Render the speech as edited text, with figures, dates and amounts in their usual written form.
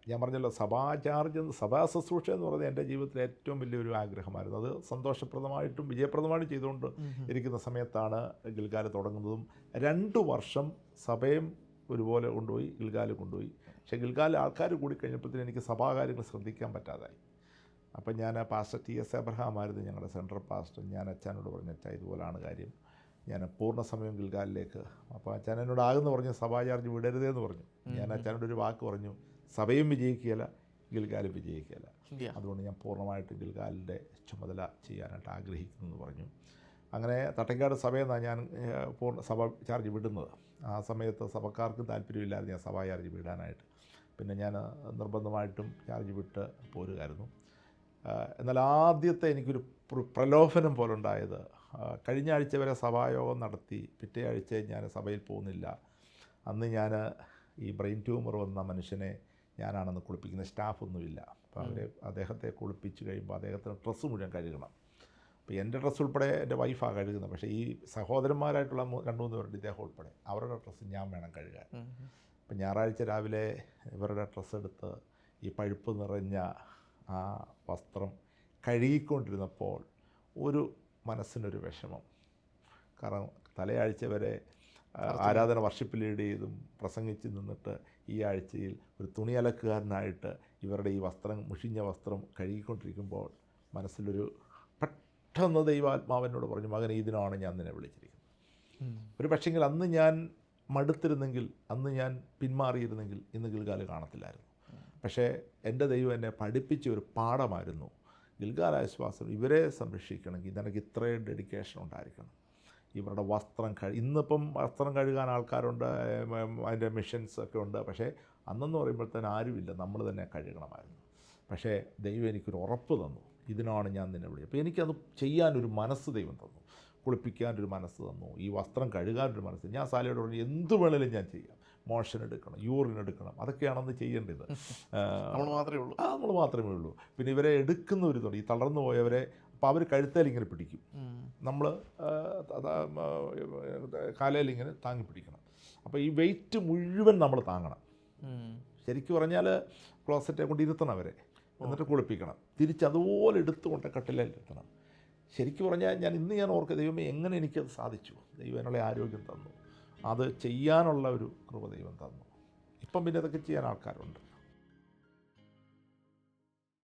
ഞാൻ പറഞ്ഞല്ലോ, സഭാ ശുശ്രൂഷ എന്ന് പറയുന്നത് എൻ്റെ ജീവിതത്തിലെ ഏറ്റവും വലിയൊരു ആഗ്രഹമായിരുന്നു. അത് സന്തോഷപ്രദമായിട്ടും വിജയപ്രദമായിട്ടും ചെയ്തുകൊണ്ട് ഇരിക്കുന്ന സമയത്താണ് ഗിൽഗാൽ തുടങ്ങുന്നതും. 2 വർഷം സഭയും ഒരുപോലെ കൊണ്ടുപോയി, ഗിൽഗാൽ കൊണ്ടുപോയി. പക്ഷേ ഗിൽഗാൽ ആൾക്കാർ കൂടിക്കഴിഞ്ഞപ്പോഴത്തേനും എനിക്ക് സഭാകാര്യങ്ങൾ ശ്രദ്ധിക്കാൻ പറ്റാതായി. അപ്പം ഞാൻ പാസ്റ്റർ TS എബ്രഹാം ആയിരുന്നു ഞങ്ങളുടെ സെൻട്രൽ പാസ്റ്റർ. ഞാൻ അച്ഛനോട് പറഞ്ഞു, അച്ഛാ ഇതുപോലാണ് കാര്യം, ഞാൻ പൂർണ്ണസമയം ഗിൽഗാലിലേക്ക്. അപ്പോൾ അച്ഛൻ എന്നോട് ആകുന്ന പറഞ്ഞു, സഭാ ചാർജ് വിടരുതേന്ന് പറഞ്ഞു. ഞാൻ അച്ഛനോട് ഒരു വാക്ക് പറഞ്ഞു, സഭയും വിജയിക്കുകയില്ല, ഗിൽഗാലും വിജയിക്കുകയില്ല, അതുകൊണ്ട് ഞാൻ പൂർണ്ണമായിട്ട് ഗിൽഗാലിൻ്റെ ചുമതല ചെയ്യാനായിട്ട് ആഗ്രഹിക്കുന്നു എന്ന് പറഞ്ഞു. അങ്ങനെ തട്ടേക്കാട് സഭയിൽ നിന്നാണ് ഞാൻ സഭ ചാർജ് വിടുന്നത്. ആ സമയത്ത് സഭക്കാർക്ക് താല്പര്യമില്ലായിരുന്നു ഞാൻ സഭാ ചാർജ് വിടാനായിട്ട്. പിന്നെ ഞാൻ നിർബന്ധമായിട്ടും ചാർജ് വിട്ട് പോരുമായിരുന്നു. എന്നാൽ ആദ്യത്തെ എനിക്കൊരു പ്രലോഭനം പോലുണ്ടായത്, കഴിഞ്ഞ ആഴ്ച വരെ സഭായോഗം നടത്തി, പിറ്റേ ആഴ്ച ഞാൻ സഭയിൽ പോകുന്നില്ല. അന്ന് ഞാൻ ഈ ബ്രെയിൻ ട്യൂമർ വന്ന മനുഷ്യനെ ഞാനാണെന്ന് കുളിപ്പിക്കുന്ന സ്റ്റാഫൊന്നുമില്ല. അപ്പോൾ അദ്ദേഹത്തെ കുളിപ്പിച്ച് കഴിയുമ്പോൾ അദ്ദേഹത്തിന് ഡ്രസ്സ് മുഴുവൻ കഴുകണം. അപ്പോൾ എൻ്റെ ഡ്രസ്സ് ഉൾപ്പെടെ എൻ്റെ വൈഫാണ് കഴുകുന്നത്. പക്ഷേ ഈ സഹോദരന്മാരായിട്ടുള്ള 2-3 പേരുണ്ട്, ഇദ്ദേഹം ഉൾപ്പെടെ, അവരുടെ ഡ്രസ്സ് ഞാൻ വേണം കഴുകാൻ. അപ്പം ഞായറാഴ്ച രാവിലെ ഇവരുടെ ഡ്രസ്സ് എടുത്ത് ഈ പഴുപ്പ് നിറഞ്ഞ ആ വസ്ത്രം കഴുകിക്കൊണ്ടിരുന്നപ്പോൾ ഒരു മനസ്സിനൊരു വിഷമം. കാരണം തലയാഴ്ച വരെ ആരാധന വർഷിപ്പ് ലീഡ് ചെയ്തും പ്രസംഗിച്ച് നിന്നിട്ട് ഈ ആഴ്ചയിൽ ഒരു തുണി അലക്കുകാരനായിട്ട് ഇവരുടെ ഈ വസ്ത്രം, മുഷിഞ്ഞ വസ്ത്രം കഴുകിക്കൊണ്ടിരിക്കുമ്പോൾ മനസ്സിലൊരു പെട്ടെന്ന് ദൈവാത്മാവിനോട് പറഞ്ഞു, മകനെ ഇതിനാണ് ഞാൻ നിന്നെ വിളിച്ചിരിക്കുന്നത്. ഒരു പക്ഷെങ്കിൽ അന്ന് ഞാൻ മടുത്തിരുന്നെങ്കിൽ, അന്ന് ഞാൻ പിന്മാറിയിരുന്നെങ്കിൽ ഇന്ന് ഗിൽഗാൽ കാണത്തില്ലായിരുന്നു. പക്ഷേ എൻ്റെ ദൈവം എന്നെ പഠിപ്പിച്ച ഒരു പാഠമായിരുന്നു, ഗിൽഗാൽ ആശ്വാസം ഇവരെ സംരക്ഷിക്കണമെങ്കിൽ നിനക്ക് ഇത്രയും ഡെഡിക്കേഷൻ ഉണ്ടായിരിക്കണം. ഇവരുടെ വസ്ത്രം ഇന്നിപ്പം വസ്ത്രം കഴുകാൻ ആൾക്കാരുണ്ട്, അതിൻ്റെ മെഷീൻസ് ഒക്കെ ഉണ്ട്. പക്ഷേ അന്നെന്ന് പറയുമ്പോഴത്തേന് ആരുമില്ല, നമ്മൾ തന്നെ കഴുകണമായിരുന്നു. പക്ഷേ ദൈവം എനിക്കൊരു ഉറപ്പ് തന്നു, ഇതിനാണ് ഞാൻ നിന്നെ വിളിച്ചത്. അപ്പോൾ എനിക്കത് ചെയ്യാനൊരു മനസ്സ് ദൈവം തന്നു, കുളിപ്പിക്കാനൊരു മനസ്സ് തന്നു, ഈ വസ്ത്രം കഴുകാനൊരു മനസ്സ്. ഞാൻ സാലയോട് പറഞ്ഞു, എന്ത് വേണേലും ഞാൻ ചെയ്യാം, മോഷൻ എടുക്കണം, യൂറിൻ എടുക്കണം, അതൊക്കെയാണെന്ന് ചെയ്യേണ്ടത്. നമ്മൾ മാത്രമേ ഉള്ളൂ. പിന്നെ ഇവരെ എടുക്കുന്നവരുന്നുണ്ട്, ഈ തളർന്നു പോയവരെ. അപ്പോൾ അവർ കഴുത്തേലിങ്ങനെ പിടിക്കും, നമ്മൾ കാലയിലിങ്ങനെ താങ്ങി പിടിക്കണം. അപ്പോൾ ഈ വെയിറ്റ് മുഴുവൻ നമ്മൾ താങ്ങണം. ശരിക്കും പറഞ്ഞാൽ ക്ലോസറ്റെ കൊണ്ട് ഇരുത്തണം അവരെ, എന്നിട്ട് കുളിപ്പിക്കണം, തിരിച്ചതുപോലെ എടുത്തുകൊണ്ട് കട്ടിലിരുത്തണം. ശരിക്കും പറഞ്ഞാൽ ഞാൻ ഓർക്കുക, ദൈവമേ എങ്ങനെ എനിക്കത് സാധിച്ചു, ദൈവം എന്നുള്ള ആരോഗ്യം തന്നു, അത് ചെയ്യാനുള്ള ഒരു കൃപ ദൈവം തന്നു. ഇപ്പം പിന്നെ അതൊക്കെ ചെയ്യാൻ ആൾക്കാരുണ്ട്.